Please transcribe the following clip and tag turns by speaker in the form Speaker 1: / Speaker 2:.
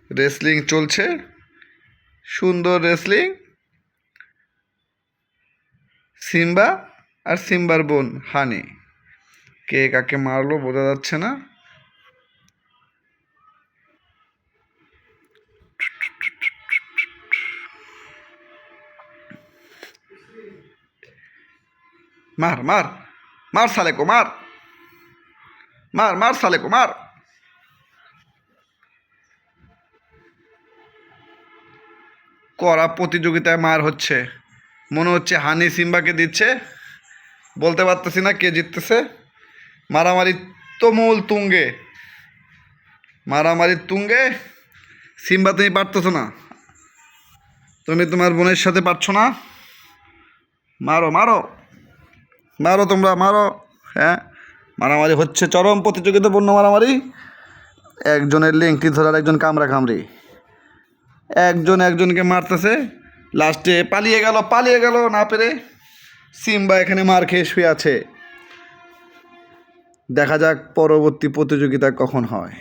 Speaker 1: Wrestling চলছে, সুন্দর wrestling. Simba আর সিম্বার বোন হানি, কে কাকে মারলো বোঝা যাচ্ছে না। मार मार मार साले को, मार मार मार साले को, मार। কড়া প্রতিযোগিতায় মার হচ্ছে, মনে হচ্ছে হানি সিম্বাকে দিচ্ছে, বলতে পারতেছি না কে জিততেছে। মারামারি তুমুল তুঙ্গে, মারামারি তুঙ্গে। সিম্বা তুমি পারতেছো না, তুমি তোমার বোনের সাথে পারছো না। মারো মারো মারো, তোমরা মারো। হ্যাঁ, মারামারি হচ্ছে, চরম প্রতিযোগিতাপূর্ণ মারামারি। একজনের লেংটি ধরার, একজন কামড়া কামড়ি, একজন একজনকে মারতেছে। লাস্টে পালিয়ে গেল না পেরে। সিম্বা এখানে মার খেয়ে শুয়ে আছে। দেখা যাক পরবর্তী প্রতিযোগিতা কখন হয়।